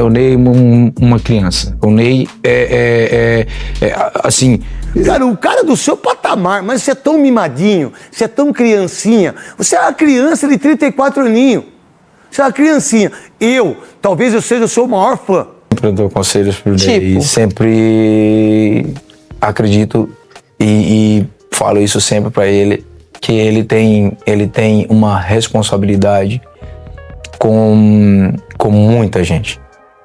o Ney é uma criança. O Ney assim... Cara, o cara do seu patamar, mas você é tão mimadinho, você é tão criancinha. Você é uma criança de 34 aninhos. Você é uma criancinha. Talvez eu seja o seu maior fã. Sempre dou conselhos pro Ney. Sempre acredito e falo isso sempre pra ele, que ele tem uma responsabilidade com muita gente,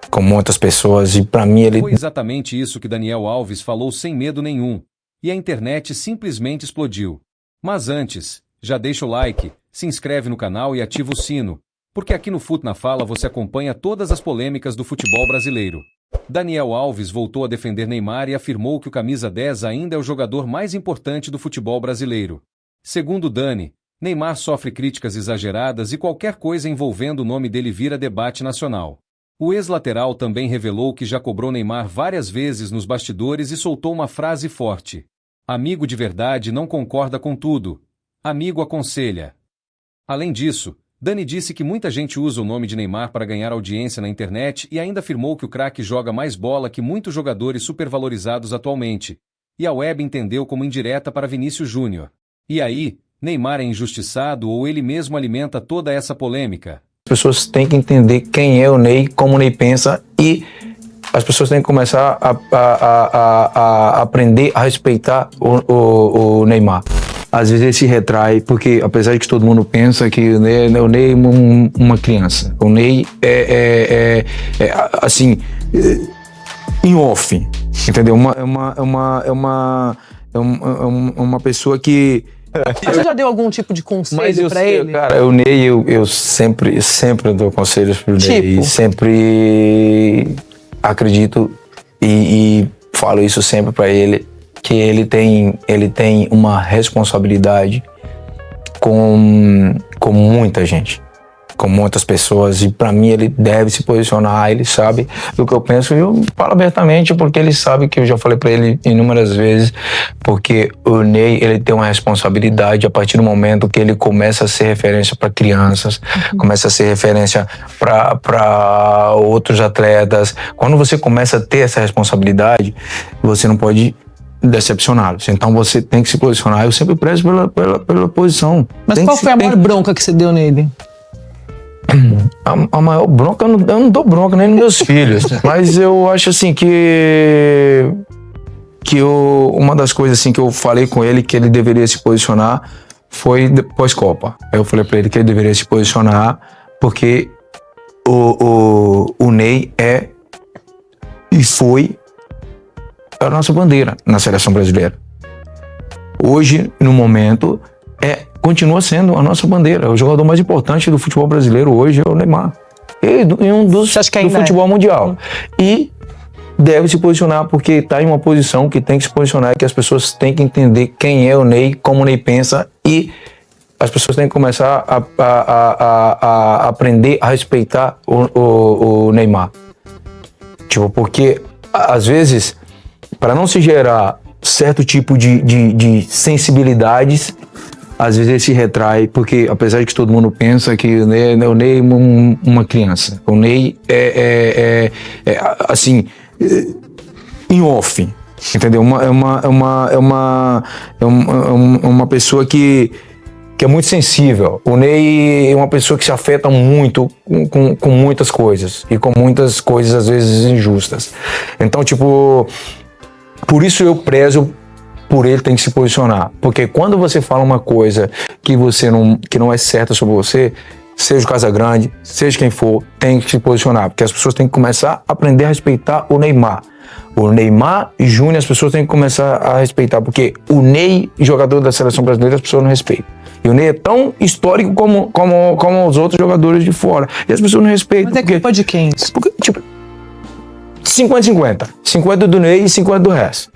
com muitas pessoas, e pra mim ele... Foi exatamente isso que Daniel Alves falou sem medo nenhum, e a internet simplesmente explodiu. Mas antes, já deixa o like, se inscreve no canal e ativa o sino, porque aqui no Fut na Fala você acompanha todas as polêmicas do futebol brasileiro. Daniel Alves voltou a defender Neymar e afirmou que o camisa 10 ainda é o jogador mais importante do futebol brasileiro. Segundo Dani, Neymar sofre críticas exageradas e qualquer coisa envolvendo o nome dele vira debate nacional. O ex-lateral também revelou que já cobrou Neymar várias vezes nos bastidores e soltou uma frase forte. Amigo de verdade não concorda com tudo. Amigo aconselha. Além disso, Dani disse que muita gente usa o nome de Neymar para ganhar audiência na internet e ainda afirmou que o craque joga mais bola que muitos jogadores supervalorizados atualmente. E a web entendeu como indireta para Vinícius Júnior. E aí, Neymar é injustiçado ou ele mesmo alimenta toda essa polêmica? As pessoas têm que entender quem é o Ney, como o Ney pensa, e as pessoas têm que começar a aprender a respeitar o Neymar. Às vezes ele se retrai, porque apesar de que todo mundo pensa que o Ney é uma criança, o Ney assim, em off, entendeu? Uma pessoa que... Você já deu algum tipo de conselho pra ele? Cara, o Ney, eu sempre dou conselhos pro Ney. E sempre acredito e falo isso sempre pra ele, que ele tem uma responsabilidade com muita gente, com muitas pessoas, e pra mim ele deve se posicionar, ele sabe do que eu penso, e eu falo abertamente porque ele sabe que eu já falei pra ele inúmeras vezes, porque o Ney, ele tem uma responsabilidade a partir do momento que ele começa a ser referência para crianças, começa a ser referência para outros atletas. Quando você começa a ter essa responsabilidade, você não pode decepcioná-los. Então você tem que se posicionar. Eu sempre prezo pela posição. Mas qual foi a maior bronca que você deu nele? A maior bronca, eu não dou bronca nem nos meus filhos. Mas eu acho assim uma das coisas assim que eu falei com ele que ele deveria se posicionar foi pós-Copa. Eu falei pra ele que ele deveria se posicionar porque o Ney é e foi a nossa bandeira na seleção brasileira. Hoje, no momento, continua sendo a nossa bandeira. O jogador mais importante do futebol brasileiro hoje é o Neymar. E um dos do futebol mundial. E deve se posicionar porque está em uma posição que tem que se posicionar, que as pessoas têm que entender quem é o Ney, como o Ney pensa, e as pessoas têm que começar a aprender a respeitar o Neymar. Tipo, porque às vezes, para não se gerar certo tipo de sensibilidades, às vezes ele se retrai, porque apesar de que todo mundo pensa que o Ney é uma criança, o Ney assim, em off, entendeu? Uma pessoa que é muito sensível. O Ney é uma pessoa que se afeta muito com muitas coisas, e com muitas coisas às vezes injustas. Então, tipo, por isso eu prezo por ele, tem que se posicionar. Porque quando você fala uma coisa que não é certa sobre você, seja o Casagrande, seja quem for, tem que se posicionar. Porque as pessoas têm que começar a aprender a respeitar o Neymar. O Neymar e Júnior, as pessoas têm que começar a respeitar. Porque o Ney, jogador da seleção brasileira, as pessoas não respeitam. E o Ney é tão histórico como os outros jogadores de fora. E as pessoas não respeitam. Mas é culpa de quem? Porque, tipo, 50-50. 50 do Ney e 50 do resto.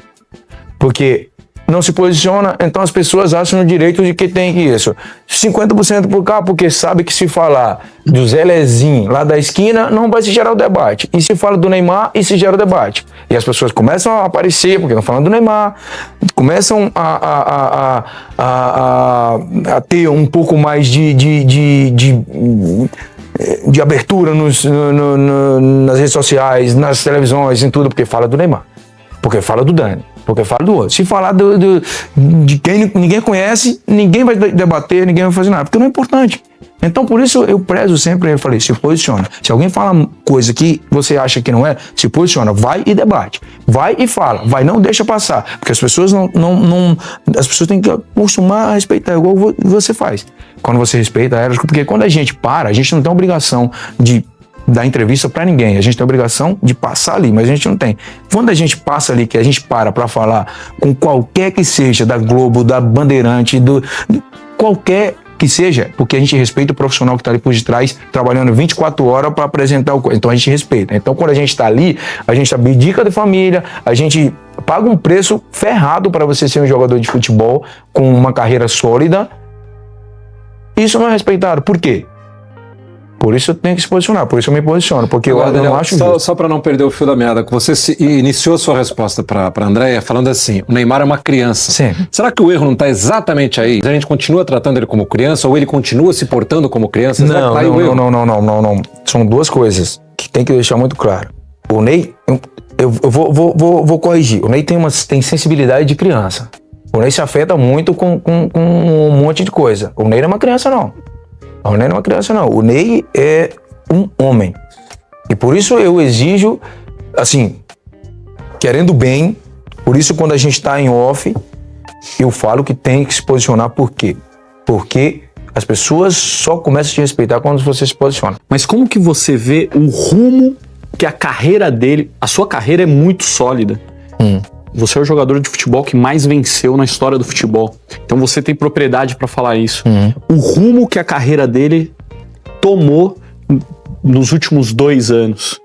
Porque não se posiciona, então as pessoas acham no direito de que tem isso. 50% por cá, porque sabe que se falar do Zé Lezinho lá da esquina, não vai se gerar o debate. E se fala do Neymar, e se gera o debate. E as pessoas começam a aparecer, porque estão falando do Neymar, começam a ter um pouco mais de abertura nas redes sociais, nas televisões, em tudo, porque fala do Neymar, porque fala do Dani, porque fala do outro. Se falar de quem ninguém conhece, ninguém vai debater, ninguém vai fazer nada, porque não é importante. Então, por isso eu prezo sempre, eu falei, se posiciona. Se alguém fala coisa que você acha que não é, se posiciona, vai e debate. Vai e fala, vai, não deixa passar. Porque as pessoas as pessoas têm que acostumar a respeitar, igual você faz. Quando você respeita elas, porque quando a gente para, a gente não tem obrigação de dar entrevista pra ninguém. A gente tem obrigação de passar ali, mas a gente não tem. Quando a gente passa ali, que a gente para falar com qualquer que seja, da Globo, da Bandeirante, qualquer que seja, porque a gente respeita o profissional que está ali por detrás, trabalhando 24 horas para apresentar o coisa. Então a gente respeita. Então quando a gente está ali, a gente abdica de família, a gente paga um preço ferrado para você ser um jogador de futebol com uma carreira sólida. Isso não é respeitado. Por quê? Por isso eu tenho que se posicionar, por isso eu me posiciono, porque agora, eu não acho justo. Só para não perder o fio da meada, você iniciou sua resposta para a Andréia falando assim, o Neymar é uma criança. Sim. Será que o erro não está exatamente aí? A gente continua tratando ele como criança ou ele continua se portando como criança? Será que tá aí o erro? Não. São duas coisas que tem que deixar muito claro. O Ney, eu vou corrigir, o Ney tem sensibilidade de criança. O Ney se afeta muito com um monte de coisa. O Ney não é uma criança, não. O Ney não é uma criança, não. O Ney é um homem. E por isso eu exijo, assim, querendo bem, por isso quando a gente tá em off, eu falo que tem que se posicionar. Por quê? Porque as pessoas só começam a te respeitar quando você se posiciona. Mas como que você vê o rumo que a carreira dele... A sua carreira é muito sólida. Você é o jogador de futebol que mais venceu na história do futebol. Então você tem propriedade para falar isso. O rumo que a carreira dele tomou nos últimos 2 anos.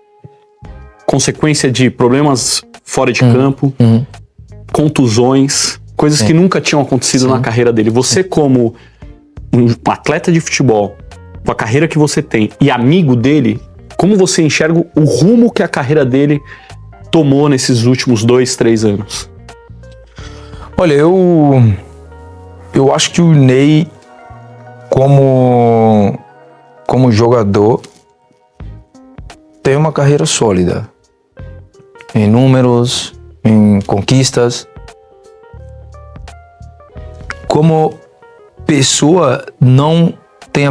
Consequência de problemas fora de campo, contusões, coisas que nunca tinham acontecido na carreira dele. Você como um atleta de futebol, com a carreira que você tem e amigo dele, como você enxerga o rumo que a carreira dele tomou nesses últimos 2, 3 anos? Olha, eu acho que o Ney, como jogador, tem uma carreira sólida. Em números, em conquistas. Como pessoa, não tem a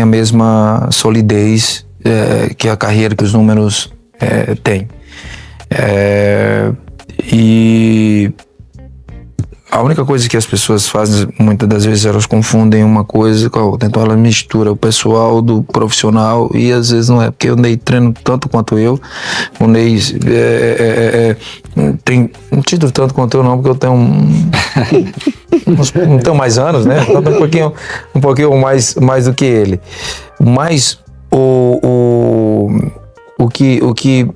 mesma solidez que a carreira, que os números têm. E a única coisa que as pessoas fazem, muitas das vezes elas confundem uma coisa com a outra. Então elas misturam o pessoal do profissional e às vezes não é, porque o Ney treina tanto quanto eu. O Ney tem um título tanto quanto eu não, porque eu tenho não tenho mais anos, né? Um pouquinho mais do que ele. Mas o que